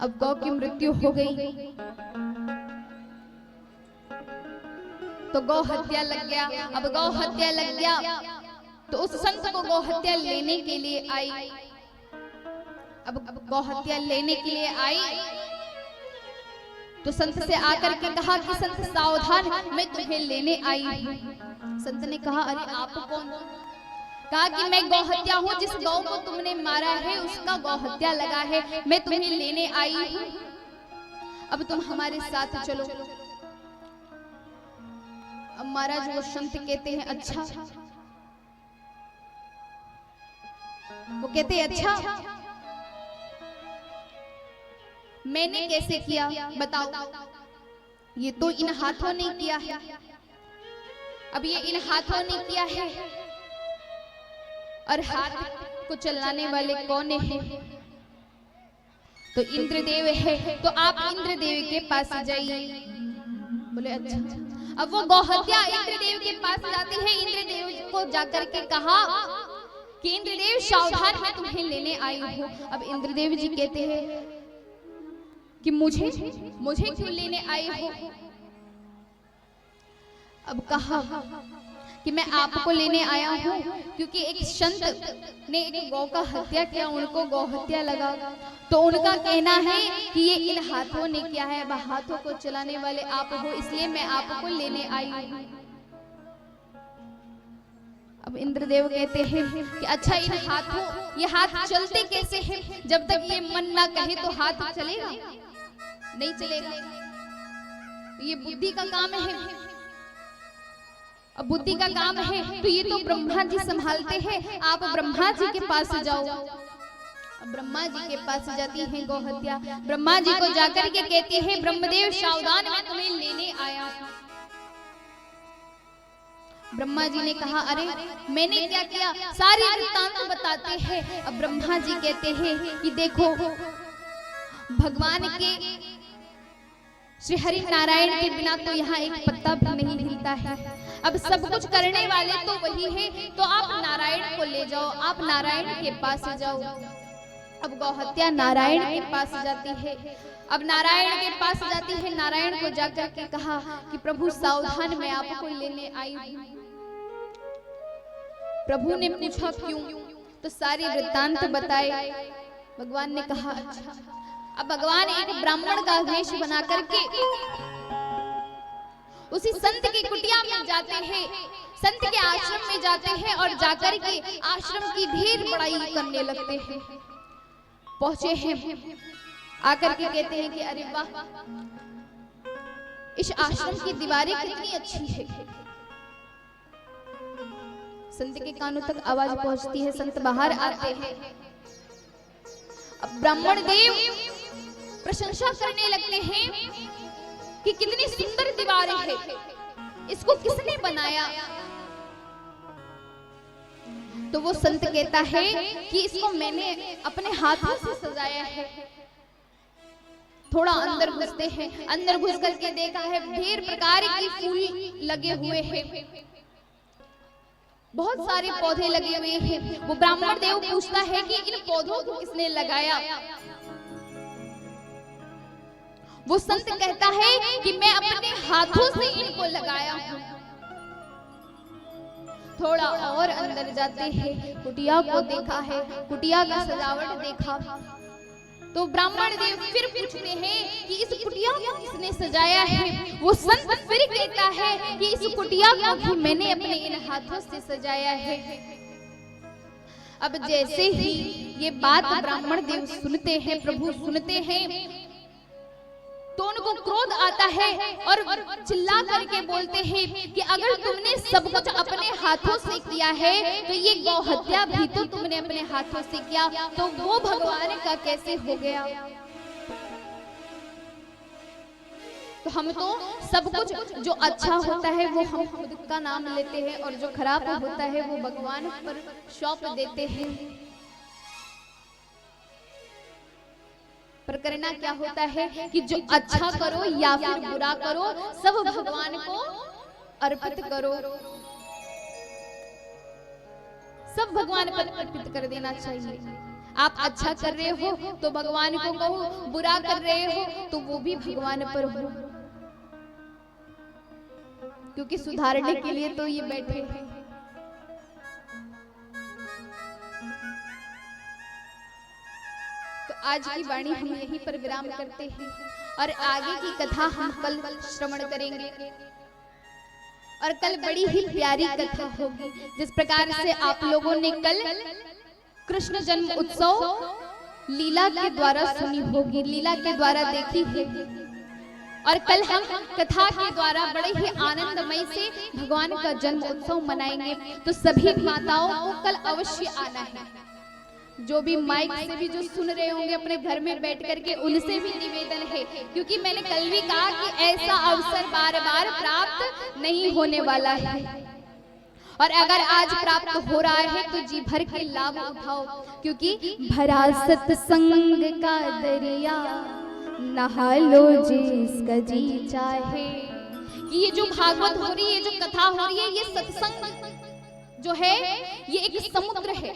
अब गौ की मृत्यु हो गई तो गौ हत्या लग गया। अब गौ हत्या लग गया तो उस संत को गौ हत्या लेने के लिए आई। अब गौ हत्या लेने के लिए आई तो संत से आकर के कहा कि संत सावधान, मैं तुम्हें लेने आई हूँ। संत ने कहा अरे आप कौन? कहा कि मैं गौहत्या हूँ, जिस गौ को तुमने मारा है उसका गौहत्या लगा है, मैं तुम्हें लेने आई हूँ, अब तुम हमारे साथ चलो। अब महाराज वो संत कहते हैं अच्छा, वो कहते हैं अच्छा मैंने कैसे किया बताओ? ये तो इन हाथों ने किया है। अब ये इन हाथों ने किया है और हाथ को चलाने वाले कौन है? तो इंद्रदेव है, तो आप इंद्रदेव के पास जाइए। बोले अच्छा। अब वो गौहत्या इंद्रदेव के पास जाती है। इंद्रदेव को जाकर के कहा कि इंद्रदेव सावधान, मैं तुम्हें लेने आई हूँ। अब इंद्रदेव जी कहते हैं कि मुझे क्यों लेने आई हो? अब कहा कि मैं आपको लेने आया हूँ क्योंकि एक संत ने एक गौ का हत्या किया, उनको गौ हत्या लगा, तो उनका कहना है कि ये इन हाथों ने किया है। अब हाथों को चलाने वाले आप हो, इसलिए मैं आपको लेने आई हूँ। अब इंद्रदेव कहते हैं कि अच्छा इन हाथों, ये हाथ चलते कैसे हैं? जब तक ये मन ना कहे तो हाथ चलेगा? नहीं चलेगा। ये बुद्धि का काम है। अब बुद्धि का काम है तो ये तो ब्रह्मा जी संभालते हैं, आप ब्रह्मा जी के पास जाओ। अब ब्रह्मा जी के पास जाती है गौहत्या। ब्रह्मा जी को जाकर के कहती है ब्रह्मदेव सावधान, मैं तुम्हें लेने आया हूं। ब्रह्मा जी ने कहा अरे मैंने क्या किया? सारी वृत्तांत बताते हैं। अब ब्रह्मा जी कहते हैं कि देखो भगवान के श्री हरि नारायण के बिना तो यहाँ एक पत्ता भी नहीं हिलता है। अब सब कुछ करने वाले तो वही है, तो आप नारायण को ले जाओ, आप नारायण के पास जाओ। अब गौहत्या नारायण के पास जाती है। अब नारायण के पास जाती है, नारायण को जाकर के कहा कि प्रभु सावधान, मैं आपको लेने आई हूँ। प्रभु ने पूछा क्यों? तो सारी वृत्तांत बताए। भगवान ने कहा अच्छा। अब भगवान एक ब्राह्मण का वेश बना करके उसी संत की कुटिया में जाते हैं, संत के आश्रम में जाते हैं और जाकर के आश्रम की ढेर बड़ाई करने लगते हैं। पहुंचे हैं, आकर के कहते हैं कि अरे वाह, इस आश्रम की दीवारें कितनी अच्छी है। संत के कानों तक आवाज पहुंचती है, संत बाहर आते हैं। अब ब्राह्मण देव प्रशंसा करने लगते हैं कि कितनी सुंदर दीवारें हैं, इसको किसने बनाया? तो वो संत कहता है कि इसको मैंने अपने हाथों से सजाया है। थोड़ा अंदर घुसते हैं, अंदर घुस करके देखा है ढेर प्रकार के फूल लगे हुए हैं, बहुत सारे पौधे लगे हुए हैं। वो ब्राह्मण देव पूछता है कि इन पौधों को किसने लगाया? वो संत कहता है कि मैं अपने हाथों से इनको लगाया हूं। थोड़ा और अंदर जाते हैं, कुटिया को देखा है, कुटिया का सजावट देखा। तो ब्राह्मण देव फिर पूछते हैं कि इस कुटिया को किसने सजाया है? वो संत फिर कहता है कि इस कुटिया को भी मैंने अपने इन हाथों से सजाया है। अब जैसे ही ये बात ब्राह्मण देव सुनते हैं, प्रभु सुनते हैं, तो उनको क्रोध आता है और चिल्ला करके बोलते हैं कि अगर तुमने सब कुछ अपने हाथों से किया है तो ये गौ हत्या भी तो तुमने अपने हाथों से किया, तो वो भगवान का कैसे हो गया? तो हम तो सब कुछ जो अच्छा होता है वो हम खुद का नाम लेते हैं और जो खराब होता है वो भगवान पर सौंप देते हैं। पर करना क्या होता है कि जो अच्छा करो या फिर बुरा करो, सब भगवान को अर्पित करो, सब भगवान पर अर्पित कर देना चाहिए। आप अच्छा कर रहे हो तो भगवान को कहो, बुरा कर रहे हो तो वो भी भगवान पर हो, क्योंकि सुधारने के लिए तो ये बैठे हैं। तो आज की वाणी हम यहीं पर विराम करते हैं और आगे की कथा हम कल श्रवण करेंगे। और कल बड़ी ही प्यारी कथा होगी, जिस प्रकार से आप लोगों ने कल कृष्ण जन्म उत्सव लीला के द्वारा सुनी होगी, लीला के द्वारा देखी है। और कल हम कथा के द्वारा बड़े ही आनंदमय से भगवान का जन्म उत्सव मनाएंगे। तो सभी माताओं को कल अवश्य आना है। जो भी माइक से भी जो सुन रहे होंगे अपने घर में बैठ करके, उनसे भी निवेदन है, क्योंकि मैंने कल भी कहा कि ऐसा अवसर बार बार प्राप्त नहीं होने वाला है। और अगर आज प्राप्त हो रहा है तो जी भर के लाभ उठाओ, क्योंकि भरा सत्संग का दरिया नहा लो जिसका जी चाहे। कि ये जो भागवत हो रही है, जो कथा हो रही है, ये सत्संग जो है ये एक समुद्र है।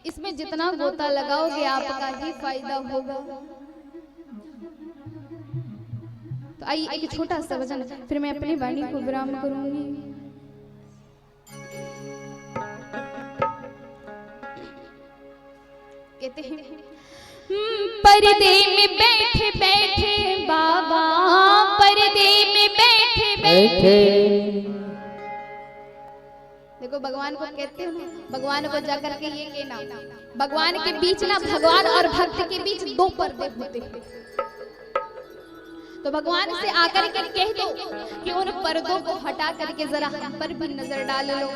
इसमें जितना गोता लगाओगे आपका ही फायदा होगा। तो आइए एक छोटा सा भजन, फिर मैं अपनी वाणी को विराम करूंगी। कहते हैं पर्दे में बैठे बैठे बाबा, पर्दे में बैठे बैठे। देखो भगवान को कहते हो, भगवान को जाकर के ये कहना, भगवान के बीच ना, भगवान और भक्त के बीच दो पर्दे होते हैं। तो भगवान से आकर के कह दो कि उन पर्दों को हटा करके जरा हम पर भी नजर डाल लो,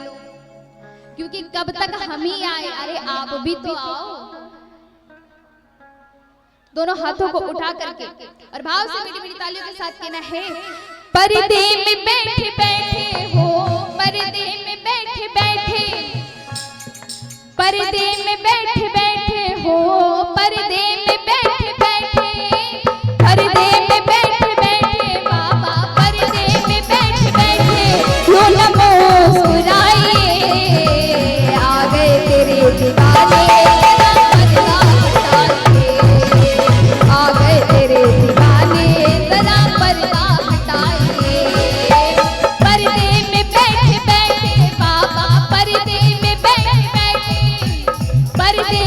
क्योंकि कब तक हम ही आए, अरे आप भी तो आओ। दोनों हाथों को उठा करके और भाव से मीठी मीठी तालियों के साथ कहना है, पर्दे में बैठे बैठे हो, पर्दे में बैठे बैठे, पर्दे में बैठे बैठे हो, पर्दे में बैठे बैठे, पर्दे में बैठे बैठे बाबा, पर्दे में बैठे बैठे क्यों न मुस्कुराए, आ गए तेरे दीवाने, आ गए तेरे दीवाने, जरा पर्दा हटाइए। पर्दे में बैठे बैठे बाबा, पर्दे में बैठे बैठे, पर्दे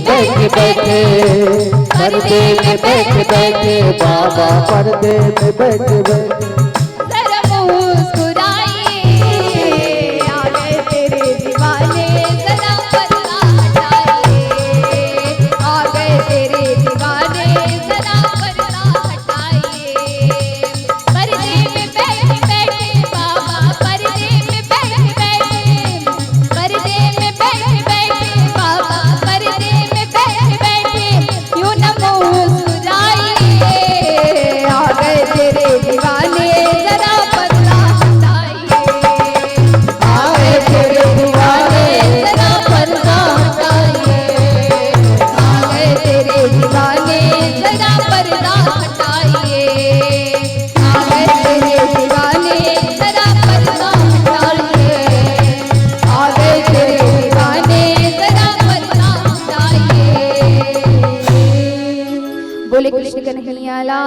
बैठे बैठे पर्दे में बैठे बैठे बाबा पर्दे में बैठे बैठे जरा मुस्कुराइए आ गए तेरे दीवाने जरा पर्दा हटाइए आ गए तेरे दीवाने जरा पर्दा हटाइए पर्दे में बैठे बैठे बाबा पर्दे में बैठे बैठे पर्दे में बैठे बैठे बाबा पर्दे में बैठे बैठे यूं न मुस्कुराइए आ गए तेरे दीवाने जरा पर्दा हटाइए आए तेरे दीवाने जरा पर्दा हटाइए आ गए तेरे दीवाने जरा पर्दा हटाइए आ गए तेरे दीवाने जरा पर्दा हटाइए आ गए तेरे दीवाने जरा पर्दा हटाइए। बोले कृष्ण कन्हैया लाल